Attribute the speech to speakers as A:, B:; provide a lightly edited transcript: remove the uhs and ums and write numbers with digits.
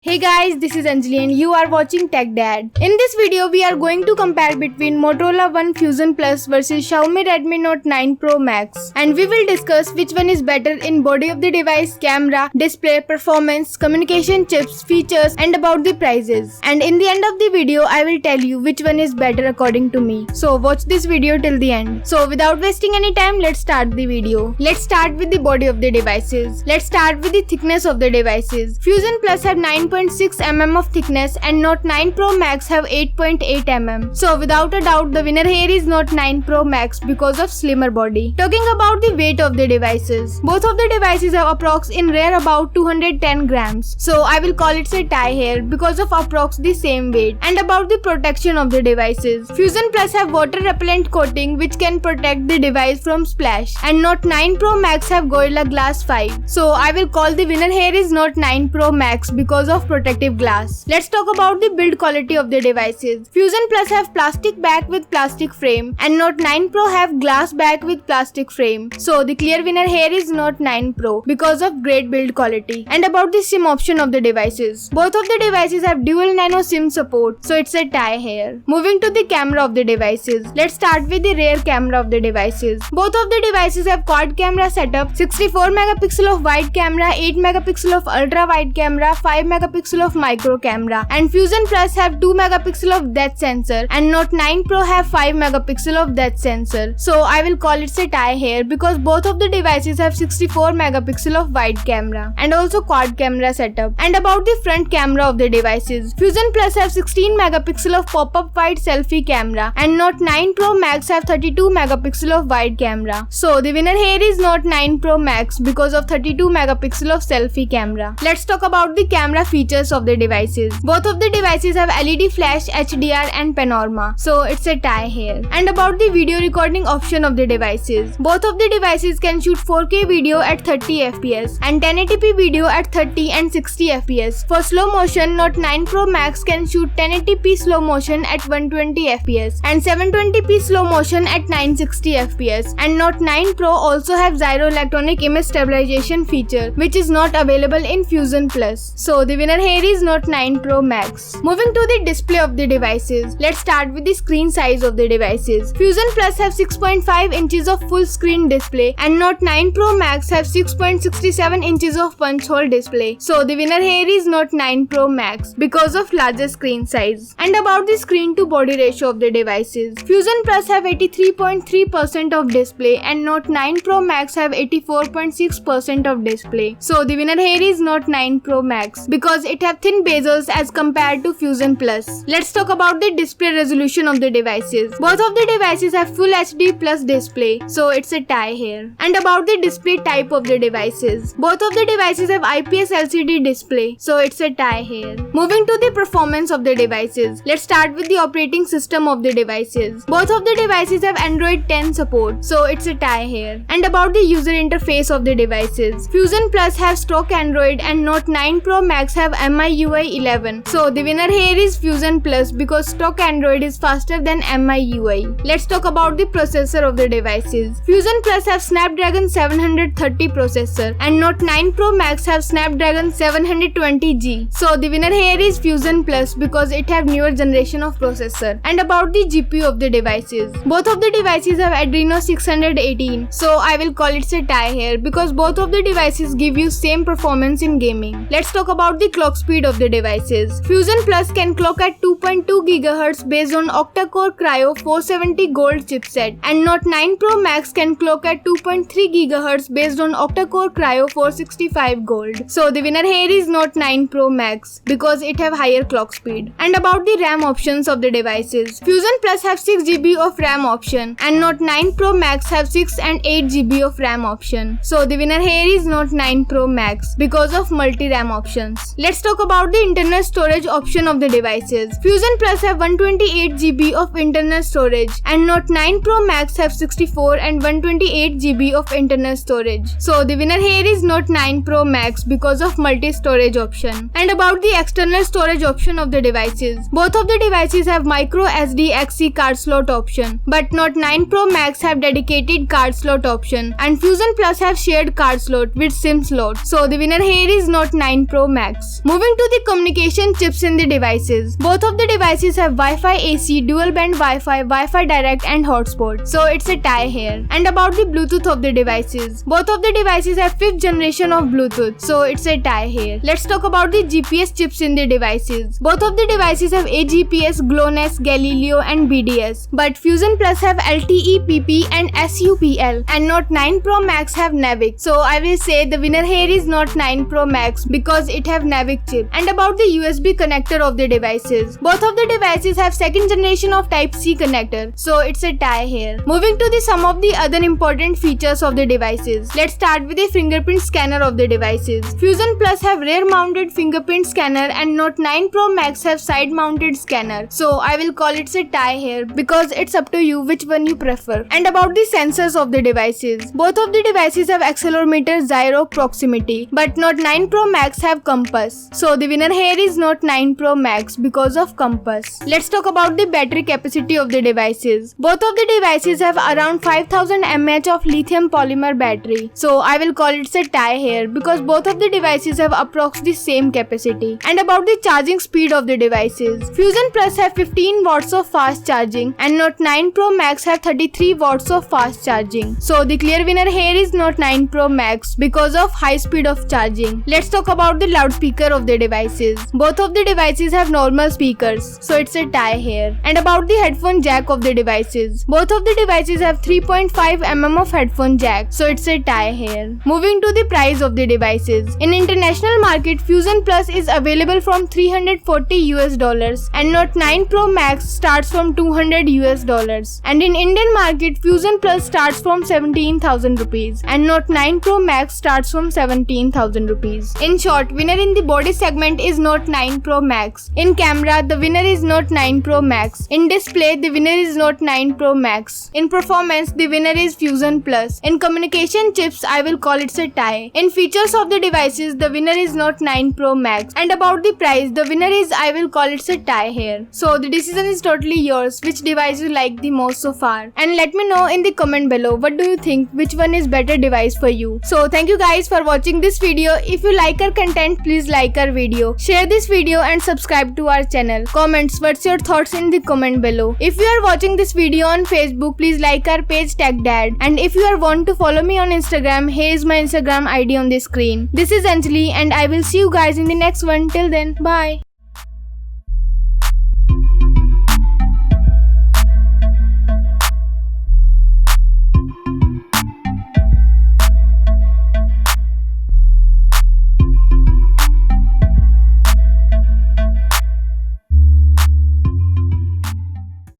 A: Hey guys, this is Anjali and you are watching Tech Dad. In this video, we are going to compare between Motorola One Fusion Plus versus Xiaomi Redmi Note 9 Pro Max. And we will discuss which one is better in body of the device, camera, display, performance, communication chips, features and about the prices. And in the end of the video, I will tell you which one is better according to me. So watch this video till the end. So without wasting any time, let's start the video. Let's start with the body of the devices. Let's start with the thickness of the devices. Fusion Plus have 9.6 mm of thickness and Note 9 Pro Max have 8.8 mm. So without a doubt, the winner here is Note 9 Pro Max because of slimmer body. Talking about the weight of the devices, both of the devices have approx in rear about 210 grams. So I will call it a tie here because of approx the same weight. And about the protection of the devices, Fusion Plus have water repellent coating which can protect the device from splash, and Note 9 Pro Max have Gorilla Glass 5. So I will call the winner here is Note 9 Pro Max because of protective glass. Let's talk about the build quality of the devices. Fusion Plus have plastic back with plastic frame and Note 9 Pro have glass back with plastic frame. So the clear winner here is Note 9 Pro because of great build quality. And about the SIM option of the devices, both of the devices have dual nano SIM support, so it's a tie here. Moving to the camera of the devices, let's start with the rear camera of the devices. Both of the devices have quad camera setup, 64 megapixel of wide camera, 8 megapixel of ultra wide camera, 5 megapixel of micro camera, and Fusion Plus have 2 megapixel of depth sensor and Note 9 Pro have 5 megapixel of depth sensor. So I will call it a tie here because both of the devices have 64 megapixel of wide camera and also quad camera setup. And about the front camera of the devices, Fusion Plus have 16 megapixel of pop-up wide selfie camera and Note 9 Pro Max have 32 megapixel of wide camera. So the winner here is Note 9 Pro Max because of 32 megapixel of selfie camera. Let's talk about the camera features of the devices. Both of the devices have LED flash, HDR and panorama, so it's a tie here. And about the video recording option of the devices, both of the devices can shoot 4K video at 30 fps and 1080p video at 30 and 60 fps. For slow motion, Note 9 Pro Max can shoot 1080p slow motion at 120 fps and 720p slow motion at 960 fps. And Note 9 Pro also have gyro electronic image stabilization feature which is not available in Fusion Plus. So the winner here is Note 9 Pro Max. Moving to the display of the devices, let's start with the screen size of the devices. Fusion Plus have 6.5 inches of full screen display and Note 9 Pro Max have 6.67 inches of punch hole display. So the winner here is Note 9 Pro Max because of larger screen size. And about the screen to body ratio of the devices, Fusion Plus have 83.3% of display and Note 9 Pro Max have 84.6% of display. So the winner here is Note 9 Pro Max because it have thin bezels as compared to Fusion Plus. Let's talk about the display resolution of the devices. Both of the devices have Full HD Plus display, so it's a tie here. And about the display type of the devices, both of the devices have IPS LCD display, so it's a tie here. Moving to the performance of the devices, let's start with the operating system of the devices. Both of the devices have Android 10 support, so it's a tie here. And about the user interface of the devices, Fusion Plus have stock Android and Note 9 Pro Max have MIUI 11. So the winner here is Fusion Plus because stock Android is faster than MIUI. Let's talk about the processor of the devices. Fusion Plus have Snapdragon 730 processor and Note 9 Pro Max have Snapdragon 720G. So the winner here is Fusion Plus because it have newer generation of processor. And about the GPU of the devices, both of the devices have Adreno 618. So I will call it a tie here because both of the devices give you same performance in gaming. Let's talk about the clock speed of the devices. Fusion Plus can clock at 2.2 GHz based on octa-core Kryo 470 Gold chipset and Note 9 Pro Max can clock at 2.3 GHz based on octa-core Kryo 465 Gold. So the winner here is Note 9 Pro Max because it have higher clock speed. And about the RAM options of the devices, Fusion Plus have 6GB of RAM option and Note 9 Pro Max have 6 and 8GB of RAM option. So the winner here is Note 9 Pro Max because of multi-RAM options. Let's talk about the internal storage option of the devices. Fusion Plus have 128GB of internal storage and Note 9 Pro Max have 64 and 128GB of internal storage. So the winner here is Note 9 Pro Max because of multi-storage option. And about the external storage option of the devices, both of the devices have micro SD XC card slot option, but Note 9 Pro Max have dedicated card slot option and Fusion Plus have shared card slot with SIM slot. So the winner here is Note 9 Pro Max. box. Moving to the communication chips in the devices. Both of the devices have Wi-Fi AC, dual band Wi-Fi, Wi-Fi direct and hotspot. So it's a tie here. And about the Bluetooth of the devices. Both of the devices have 5th generation of Bluetooth. So it's a tie here. Let's talk about the GPS chips in the devices. Both of the devices have AGPS, GLONASS, Galileo and BDS. But Fusion Plus have LTE, PP and SUPL. And Note 9 Pro Max have NAVIC. So I will say the winner here is Note 9 Pro Max because it have NAVIC chip. And about the USB connector of the devices. Both of the devices have 2nd generation of Type-C connector. So it's a tie here. Moving to some of the other important features of the devices. Let's start with the fingerprint scanner of the devices. Fusion Plus have rear mounted fingerprint scanner and Note 9 Pro Max have side mounted scanner. So I will call it a tie here because it's up to you which one you prefer. And about the sensors of the devices. Both of the devices have accelerometer, gyro, proximity. But Note 9 Pro Max have compass. So the winner here is Note 9 Pro Max because of compass. Let's talk about the battery capacity of the devices. Both of the devices have around 5000 mAh of lithium polymer battery. So I will call it a tie here because both of the devices have approx the same capacity. And about the charging speed of the devices. Fusion Plus have 15 watts of fast charging and Note 9 Pro Max have 33 watts of fast charging. So the clear winner here is Note 9 Pro Max because of high speed of charging. Let's talk about the loudspeaker of the devices. Both of the devices have normal speakers. So it's a tie here. And about the headphone jack of the devices. Both of the devices have 3.5 mm of headphone jack. So it's a tie here. Moving to the price of the devices. In international market, Fusion Plus is available from $340 and Note 9 Pro Max starts from $200 and in Indian market, Fusion Plus starts from 17,000 rupees and Note 9 Pro Max starts from 17,000 rupees. In short, winner in the body segment is Note 9 Pro Max. In camera, the winner is Note 9 Pro Max. In display, the winner is Note 9 Pro Max. In performance, the winner is Fusion Plus. In communication chips, I will call it a tie. In features of the devices, the winner is Note 9 Pro Max. And about the price, the winner is, I will call it a tie here. So the decision is totally yours, which device you like the most so far. And let me know in the comment below, what do you think, which one is better device for you. So thank you guys for watching this video. If you like our content, please like our video, share this video and subscribe to our channel. Comments what's your thoughts in the comment below. If you are watching this video on Facebook, please like our page TechDad. And if you are want to follow me on Instagram, here is my Instagram ID on the screen. This is Anjali and I will see you guys in the next one. Till then, bye.